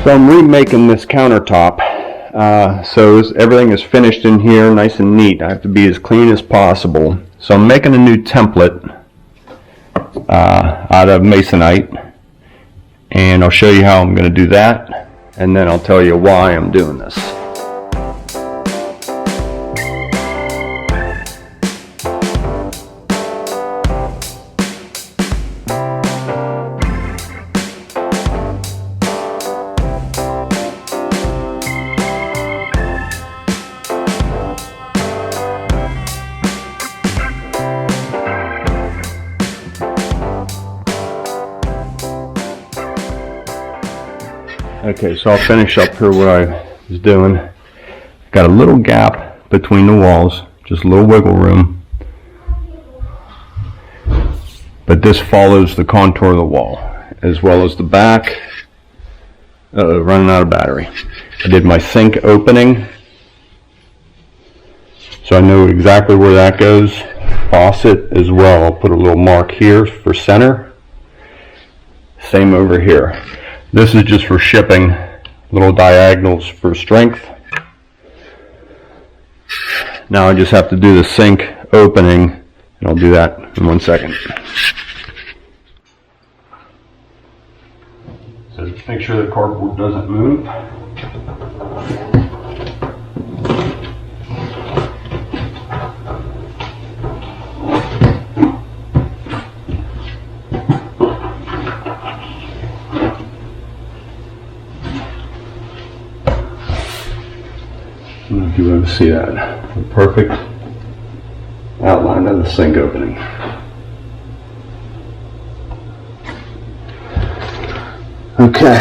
So I'm remaking this countertop, so everything is finished in here nice and neat. I have to be as clean as possible. So I'm making a new template out of masonite, and I'll show you how I'm going to do that, and then I'll tell you why I'm doing this. Okay, so I'll finish up here what I was doing. Got a little gap between the walls, just a little wiggle room. But this follows the contour of the wall, as well as the back. Running out of battery. I did my sink opening, so I know exactly where that goes. Faucet as well. I'll put a little mark here for center. Same over here. This is just for shipping, little diagonals for strength. Now I just have to do the sink opening, and I'll do that in 1 second. So just make sure the cardboard doesn't move. I don't know if you want to see that. The perfect outline of the sink opening. Okay.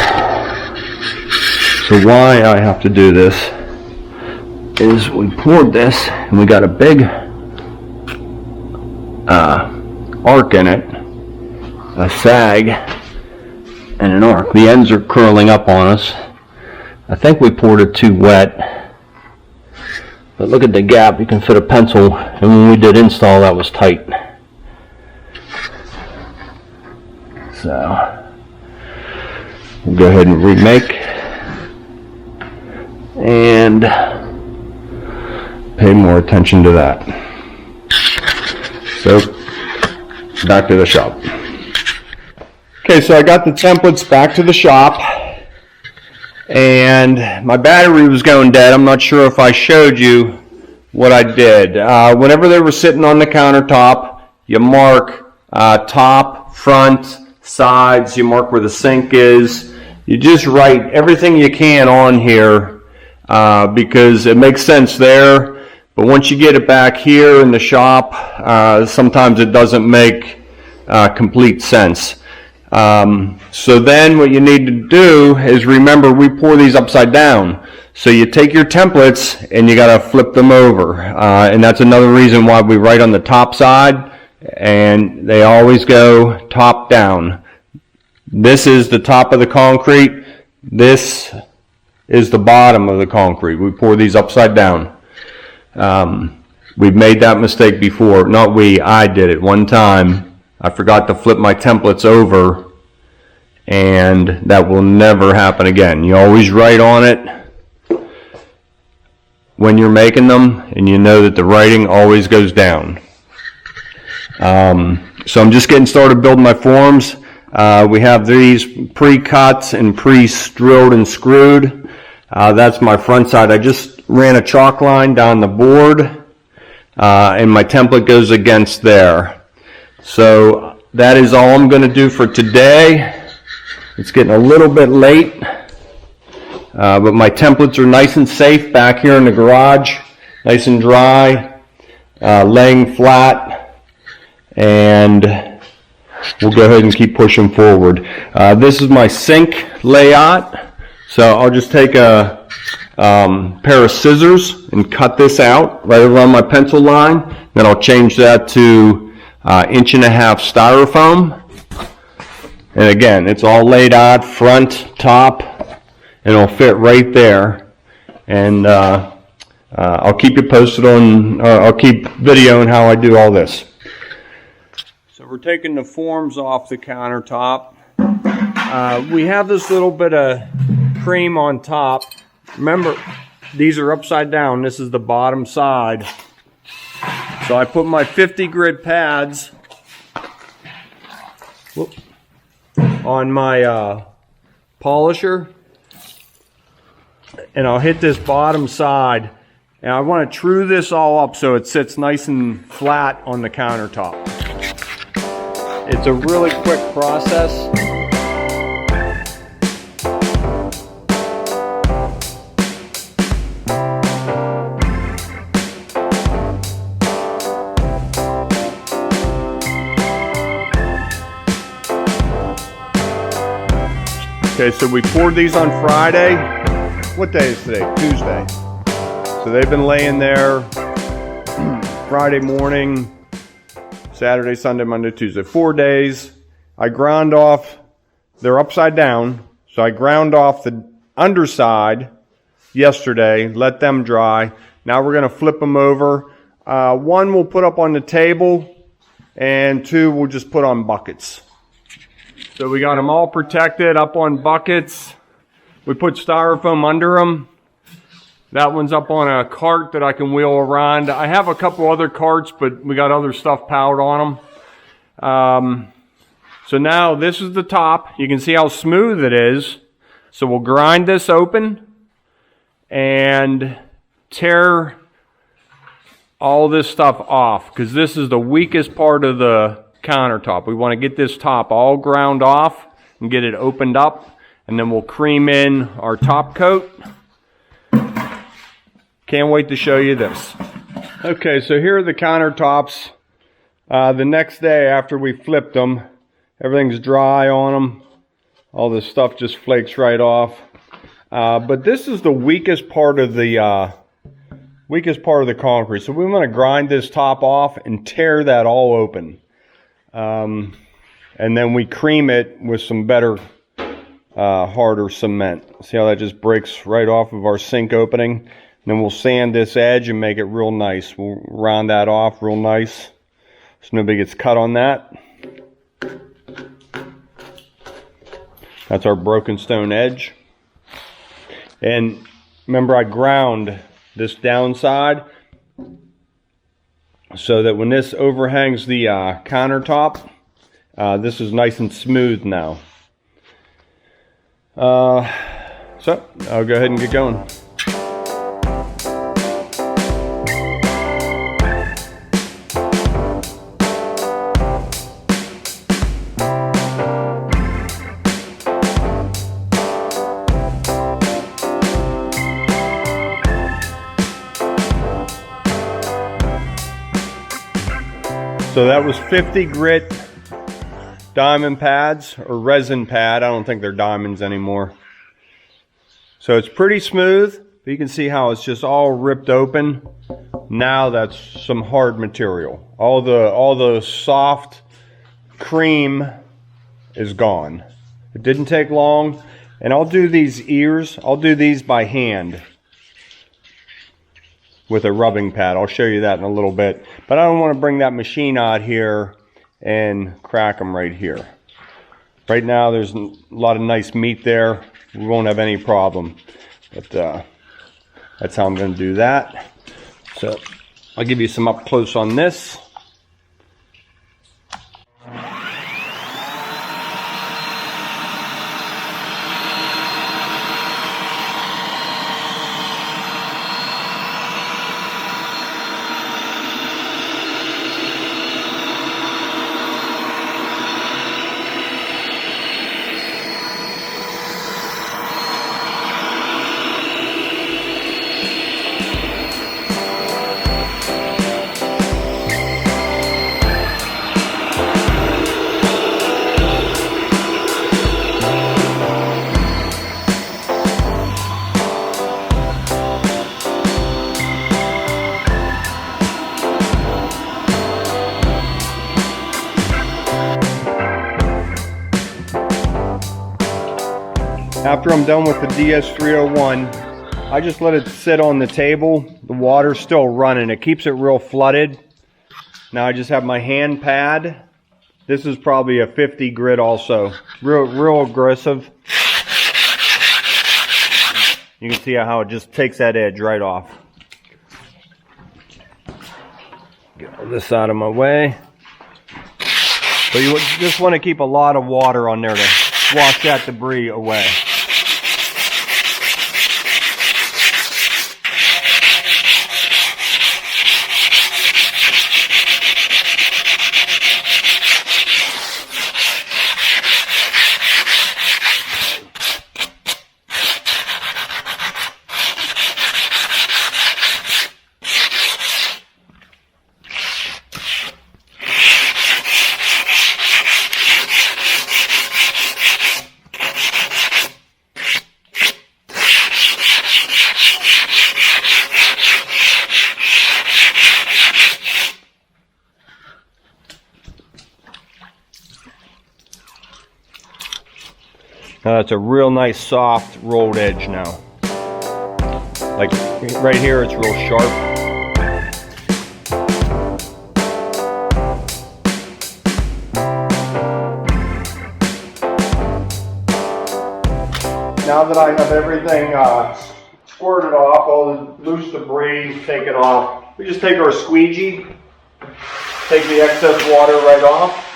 So why I have to do this is we poured this and we got a big arc in it, a sag and an arc. The ends are curling up on us. I think we poured it too wet. But look at the gap, you can fit a pencil, and when we did install that was tight. So we'll go ahead and remake and pay more attention to that. So back to the shop. Okay, so I got the templates back to the shop, and my battery was going dead. I'm not sure if I showed you what I did. Whenever they were sitting on the countertop, you mark top, front, sides, you mark where the sink is. You just write everything you can on here because it makes sense there, but once you get it back here in the shop, sometimes it doesn't make complete sense. So then what you need to do is remember we pour these upside down. So you take your templates and you got to flip them over. And that's another reason why we write on the top side, and they always go top down. This is the top of the concrete. This is the bottom of the concrete. We pour these upside down. We've made that mistake before. Not we, I did it one time. I forgot to flip my templates over, and that will never happen again. You always write on it when you're making them, and you know that the writing always goes down. So I'm just getting started building my forms. We have these pre-cut and pre-drilled and screwed. That's my front side. I just ran a chalk line down the board, and my template goes against there. So that is all I'm going to do for today. It's getting a little bit late, but my templates are nice and safe back here in the garage, nice and dry, laying flat, and we'll go ahead and keep pushing forward. This is my sink layout, so I'll just take a pair of scissors and cut this out right around my pencil line. Then I'll change that to 1.5 inch styrofoam, and again it's all laid out front, top, and it'll fit right there. And I'll keep you posted on, I'll keep videoing how I do all this. So we're taking the forms off the countertop. We have this little bit of cream on top. Remember, these are upside down. This is the bottom side. So I put my 50 grit pads on my polisher, and I'll hit this bottom side, and I want to true this all up so it sits nice and flat on the countertop. It's a really quick process. Okay, so we poured these on Friday. What day is today? Tuesday. So they've been laying there Friday morning, Saturday, Sunday, Monday, Tuesday. 4 days. I ground off, they're upside down, so I ground off the underside yesterday, let them dry. Now we're going to flip them over. One we'll put up on the table, and two we'll just put on buckets. So we got them all protected up on buckets. We put styrofoam under them. That one's up on a cart that I can wheel around. I have a couple other carts, but we got other stuff piled on them. So now this is the top. You can see how smooth it is. So we'll grind this open and tear all this stuff off, because this is the weakest part of the countertop. We want to get this top all ground off and get it opened up, and then we'll cream in our top coat. Can't wait to show you this. Okay, so here are the countertops. The next day after we flipped them, everything's dry on them. All this stuff just flakes right off. But this is the weakest part of the concrete. So we want to grind this top off and tear that all open. And then we cream it with some better, harder cement. See how that just breaks right off of our sink opening? And then we'll sand this edge and make it real nice. We'll round that off real nice so nobody gets cut on that. That's our broken stone edge. And remember, I ground this downside so that when this overhangs the countertop, this is nice and smooth now. So I'll go ahead and get going. So that was 50 grit diamond pads, or resin pad. I don't think they're diamonds anymore. So it's pretty smooth. You can see how it's just all ripped open. Now that's some hard material. All the soft cream is gone. It didn't take long. And I'll do these ears. I'll do these by hand with a rubbing pad. I'll show you that in a little bit. But I don't want to bring that machine out here and crack them right here. Right now there's a lot of nice meat there. We won't have any problem. But that's how I'm going to do that. So I'll give you some up close on this. After I'm done with the DS301, I just let it sit on the table. The water's still running. It keeps it real flooded. Now I just have my hand pad. This is probably a 50 grit also. Real aggressive. You can see how it just takes that edge right off. Get all this out of my way. But you just want to keep a lot of water on there to wash that debris away. It's a real nice soft rolled edge now. Like right here it's real sharp. Now that I have everything squirted off, all the loose debris taken off, we just take our squeegee, take the excess water right off.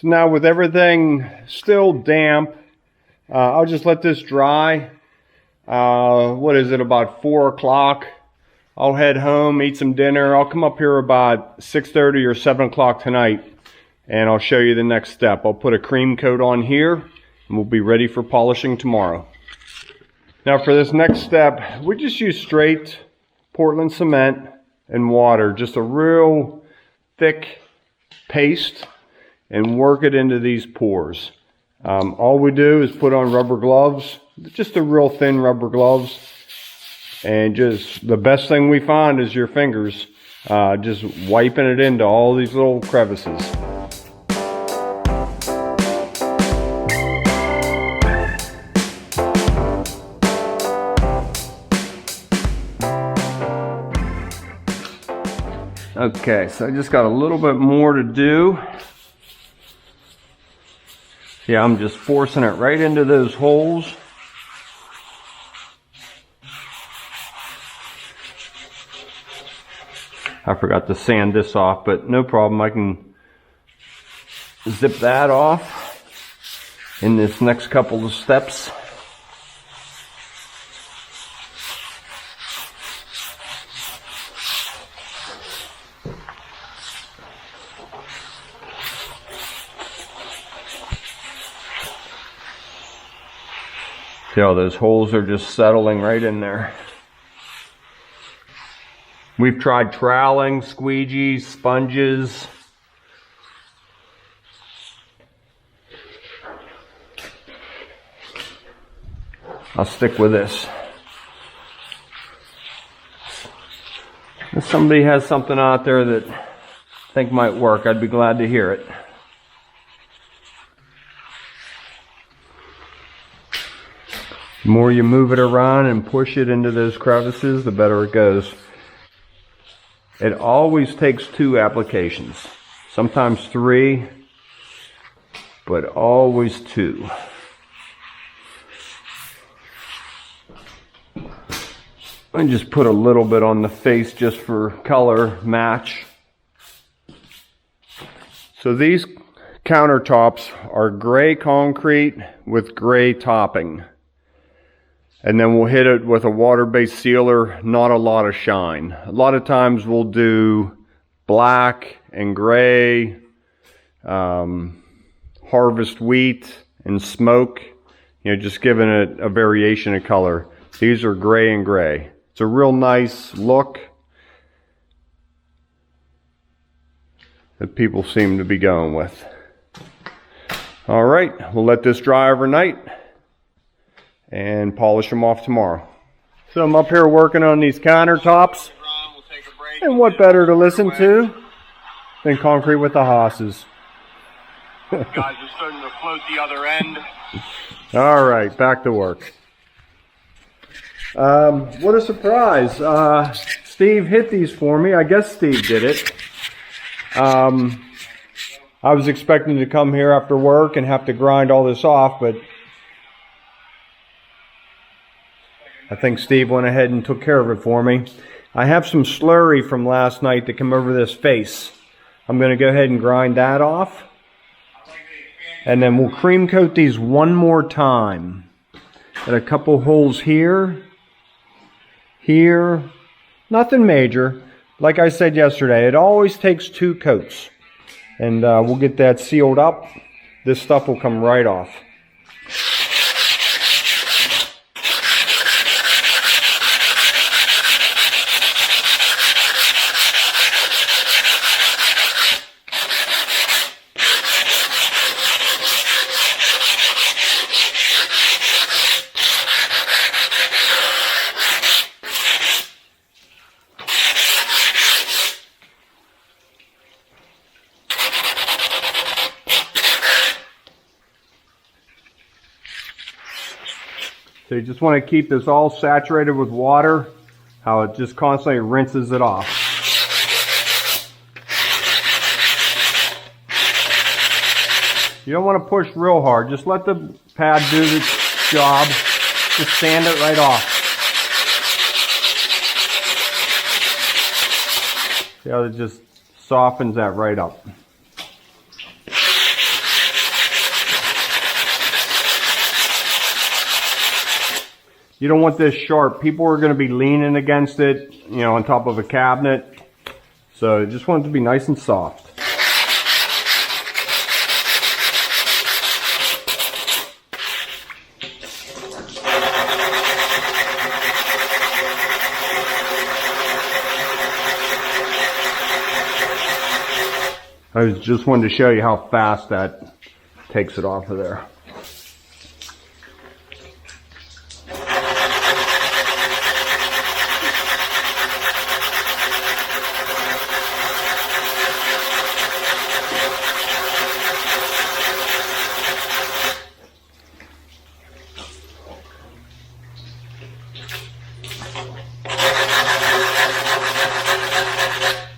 So now with everything still damp, I'll just let this dry. What is it, about 4 o'clock? I'll head home, eat some dinner. I'll come up here about 6:30 or 7 o'clock tonight, and I'll show you the next step. I'll put a cream coat on here, and we'll be ready for polishing tomorrow. Now for this next step, we just use straight Portland cement and water, just a real thick paste, and work it into these pores. All we do is put on rubber gloves, just a real thin rubber gloves, and just the best thing we find is your fingers, just wiping it into all these little crevices. Okay, so I just got a little bit more to do. Yeah, I'm just forcing it right into those holes. I forgot to sand this off, but no problem. I can zip that off in this next couple of steps. See how those holes are just settling right in there. We've tried troweling, squeegees, sponges. I'll stick with this. If somebody has something out there that I think might work, I'd be glad to hear it. The more you move it around and push it into those crevices, the better it goes. It always takes 2 applications, sometimes 3, but always 2. And just put a little bit on the face just for color match. So these countertops are gray concrete with gray topping. And then we'll hit it with a water-based sealer, not a lot of shine. A lot of times we'll do black and gray, harvest wheat and smoke, just giving it a variation of color. These are gray and gray. It's a real nice look that people seem to be going with. All right, we'll let this dry overnight and polish them off tomorrow. So I'm up here working on these countertops, and what better to listen to than Concrete with the Hosses. Guys are starting to float the other end. All right, back to work. What a surprise. Steve hit these for me. I guess Steve did it. I was expecting to come here after work and have to grind all this off, but I think Steve went ahead and took care of it for me. I have some slurry from last night to come over this face. I'm going to go ahead and grind that off. And then we'll cream coat these one more time. Got a couple holes here. Here. Nothing major. Like I said yesterday, it always takes 2 coats. And we'll get that sealed up. This stuff will come right off. So you just want to keep this all saturated with water, how it just constantly rinses it off. You don't want to push real hard, just let the pad do the job, just sand it right off. See how it just softens that right up. You don't want this sharp. People are going to be leaning against it, you know, on top of a cabinet. So you just want it to be nice and soft. I just wanted to show you how fast that takes it off of there.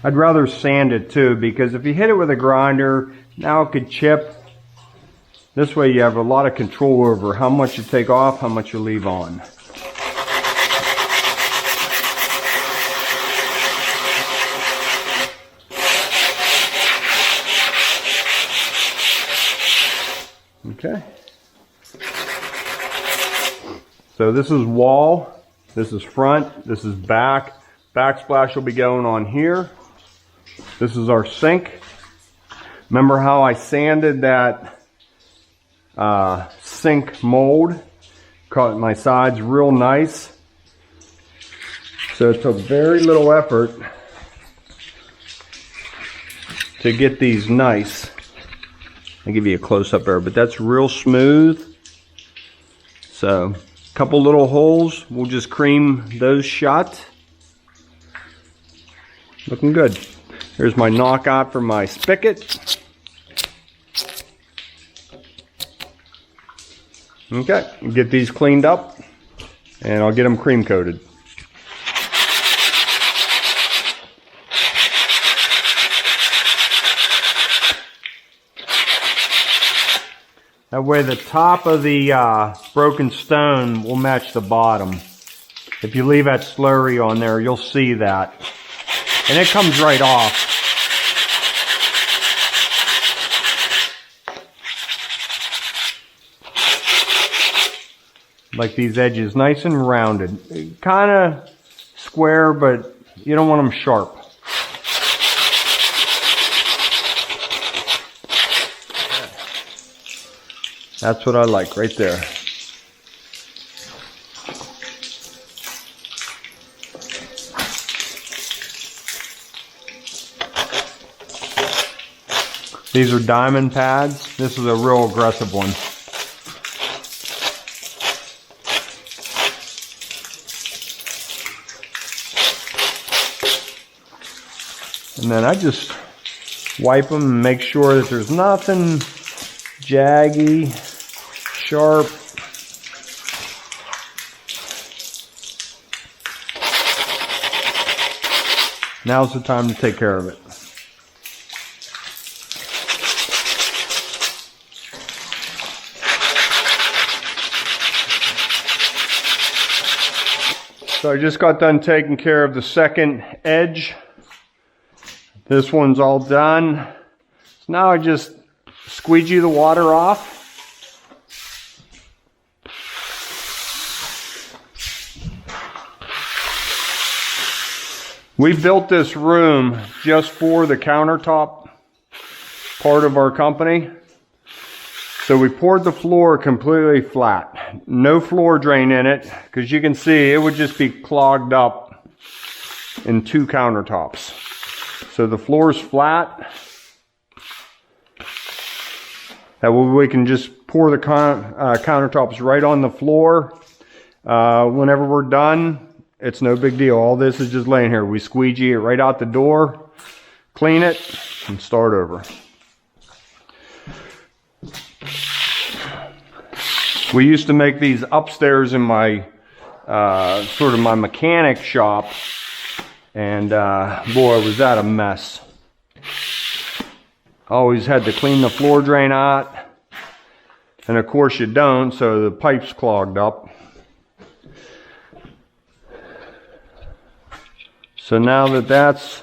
I'd rather sand it too, because if you hit it with a grinder, now it could chip. This way you have a lot of control over how much you take off, how much you leave on. Okay. So this is wall, this is front, this is back. Backsplash will be going on here. This is our sink. Remember how I sanded that sink mold? Cut my sides real nice. So it took very little effort to get these nice. I'll give you a close-up there, but that's real smooth. So a couple little holes, we'll just cream those shut. Looking good. Here's my knockout for my spigot. Okay, get these cleaned up and I'll get them cream coated. That way the top of the broken stone will match the bottom. If you leave that slurry on there, you'll see that. And it comes right off. Like these edges, nice and rounded. Kind of square, but you don't want them sharp. That's what I like right there. These are diamond pads. This is a real aggressive one. And then I just wipe them and make sure that there's nothing jaggy, sharp. Now's the time to take care of it. So I just got done taking care of the second edge. This one's all done. So now I just squeegee the water off. We built this room just for the countertop part of our company. So we poured the floor completely flat. No floor drain in it, because you can see it would just be clogged up in 2 countertops. So the floor is flat. That way we can just pour the countertops right on the floor. Whenever we're done, it's no big deal. All this is just laying here. We squeegee it right out the door, clean it, and start over. We used to make these upstairs in my sort of my mechanic shop, and boy, was that a mess. Always had to clean the floor drain out, and of course you don't, so the pipe's clogged up. So now that that's,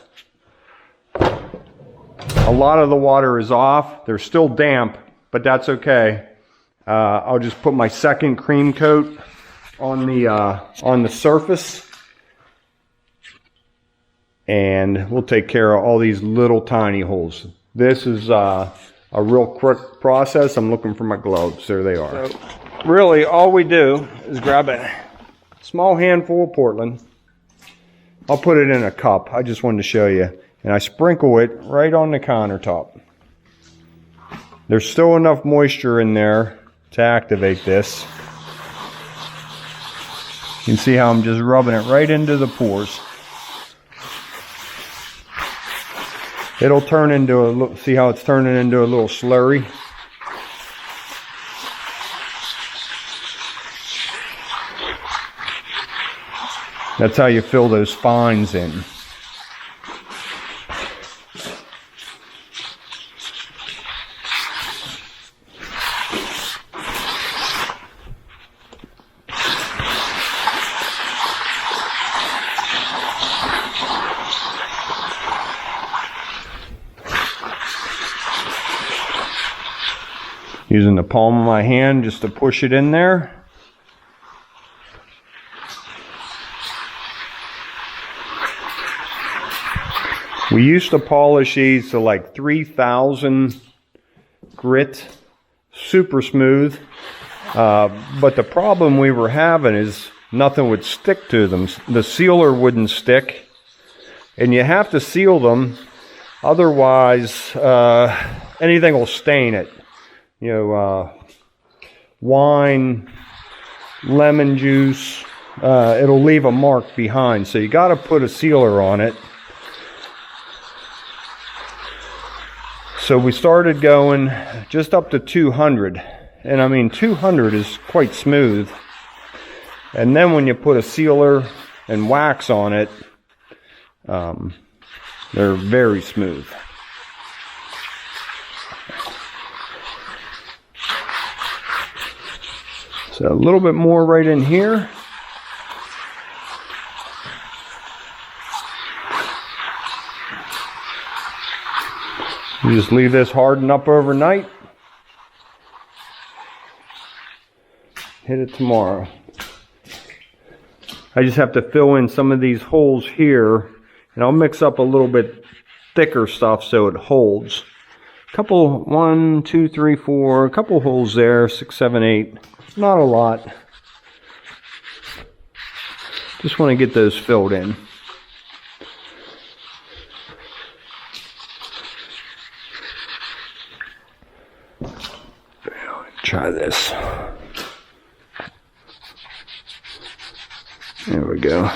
a lot of the water is off. They're still damp, but that's okay. I'll just put my second cream coat on the surface, and we'll take care of all these little tiny holes. This is a real quick process. I'm looking for my gloves. There they are. So really, all we do is grab a small handful of Portland. I'll put it in a cup. I just wanted to show you, and I sprinkle it right on the countertop. There's still enough moisture in there to activate this. You can see how I'm just rubbing it right into the pores. It'll turn into a, see how it's turning into a little slurry? That's how you fill those fines in. Using the palm of my hand just to push it in there. We used to polish these to like 3,000 grit, super smooth. But the problem we were having is nothing would stick to them. The sealer wouldn't stick. And you have to seal them, otherwise anything will stain it. You know, wine, lemon juice, it'll leave a mark behind. So you got to put a sealer on it. So we started going just up to 200. And I mean, 200 is quite smooth. And then when you put a sealer and wax on it, they're very smooth. So a little bit more right in here. You just leave this harden up overnight. Hit it tomorrow. I just have to fill in some of these holes here, and I'll mix up a little bit thicker stuff so it holds. A couple, 1, 2, 3, 4, a couple holes there, 6, 7, 8. Not a lot. Just want to get those filled in. Try this. There we go.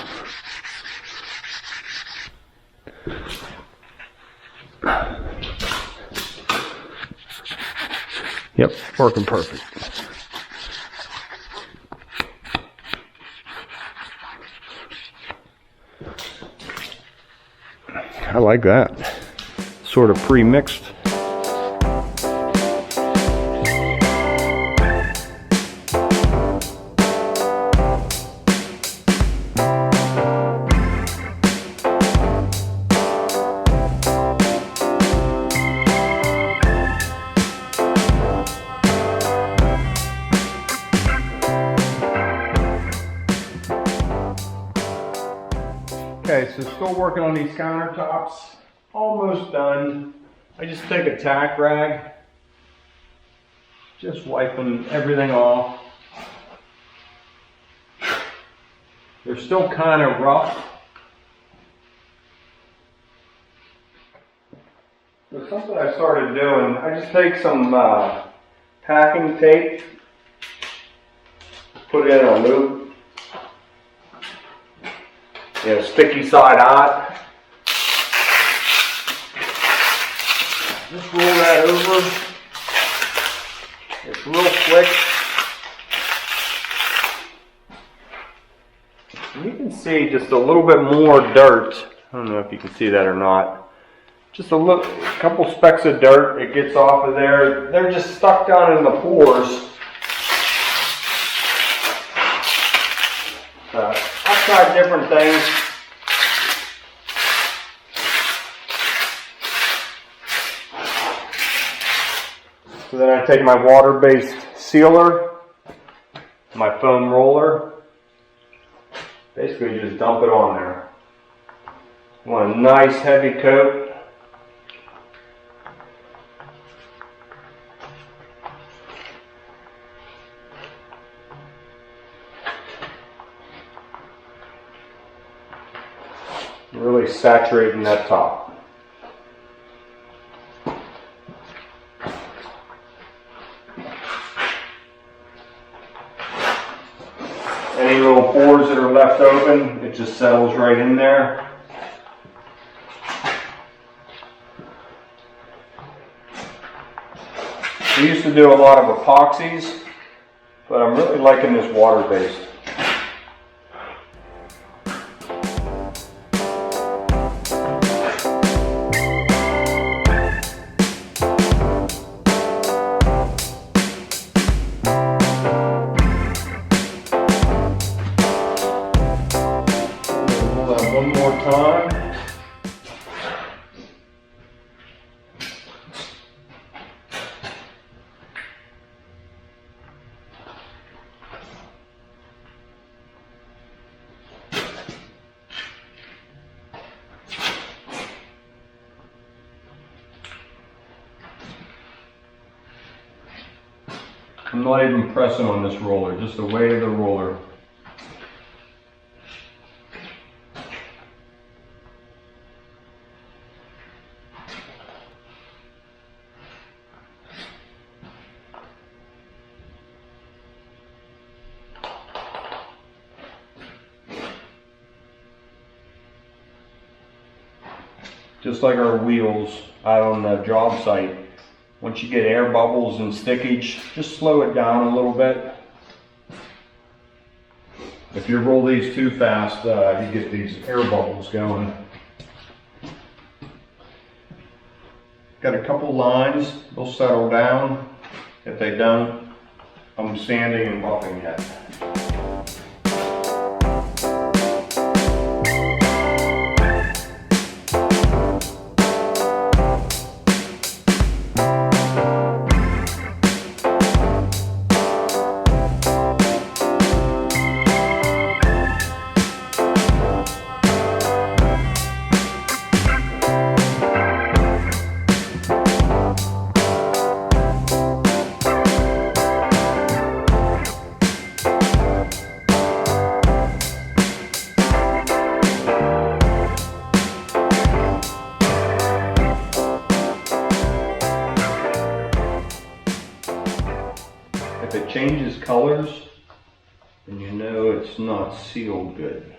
Yep, working perfect. I like that. Sort of pre-mixed. Okay, so still working on these countertops. Almost done. I just take a tack rag, just wiping everything off. They're still kind of rough. So something I started doing, I just take some packing tape, put it in a loop. You know, sticky side out. Just roll that over. It's real quick. And you can see just a little bit more dirt. I don't know if you can see that or not. Just a couple specks of dirt. It gets off of there. They're just stuck down in the pores. I've tried different things. So then I take my water-based sealer, my foam roller, basically just dump it on there. You want a nice heavy coat. Really saturating that top. Any little pores that are left open, it just settles right in there. We used to do a lot of epoxies, but I'm really liking this water-based. One more time. I'm not even pressing on this roller, just the weight of the roller. Just like our wheels out on the job site. Once you get air bubbles and stickage, just slow it down a little bit. If you roll these too fast, you get these air bubbles going. Got a couple lines, they'll settle down. If they don't, I'm sanding and buffing it. If it changes colors, then you know it's not sealed good.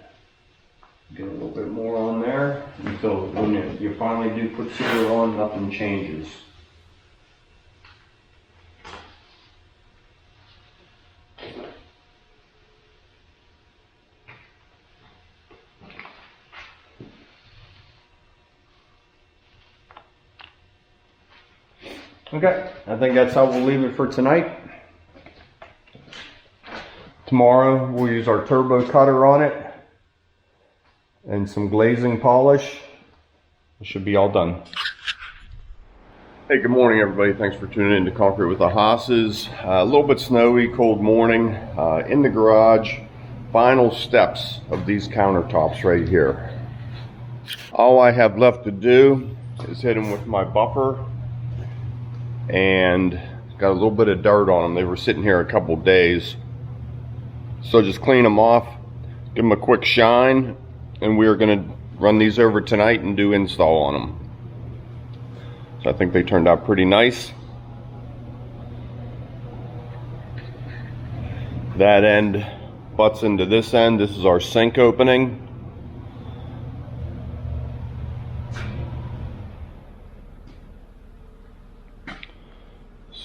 Get a little bit more on there until when you finally do put sealer on, nothing changes. Okay, I think that's how we'll leave it for tonight. Tomorrow we'll use our turbo cutter on it and some glazing polish. It should be all done. Hey, good morning everybody. Thanks for tuning in to Concrete with the Hosses. A little bit snowy, cold morning in the garage. Final steps of these countertops right here. All I have left to do is hit them with my buffer, and got a little bit of dirt on them. They were sitting here a couple days. So just clean them off, give them a quick shine, and we are going to run these over tonight and do install on them. So I think they turned out pretty nice. That end butts into this end. This is our sink opening.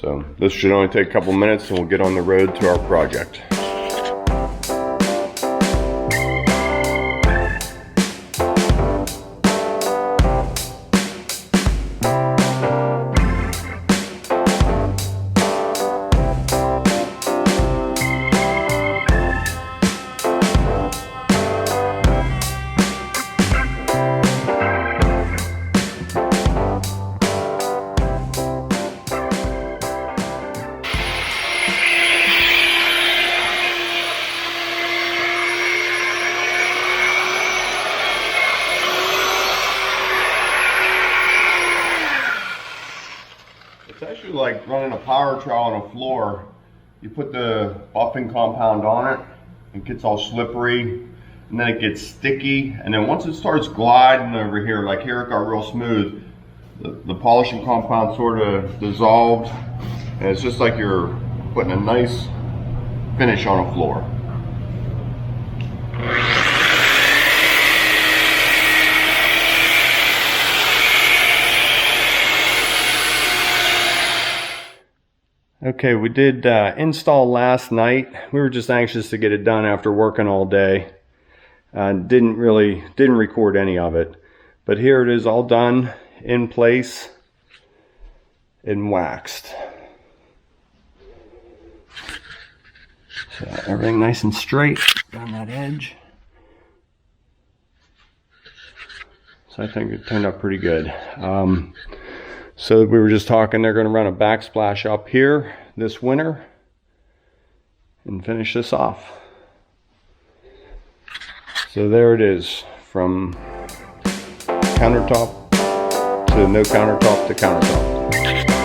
So this should only take a couple minutes and we'll get on the road to our project. It's actually like running a power trowel on a floor. You put the buffing compound on it, it gets all slippery, and then it gets sticky, and then once it starts gliding over here, like here it got real smooth, the polishing compound sort of dissolved, and it's just like you're putting a nice finish on a floor. Okay, we did install last night. We were just anxious to get it done after working all day. Didn't record any of it. But here it is, all done, in place, and waxed. So everything nice and straight on that edge. So I think it turned out pretty good. So we were just talking, they're going to run a backsplash up here this winter and finish this off. So there it is, from countertop to no countertop to countertop.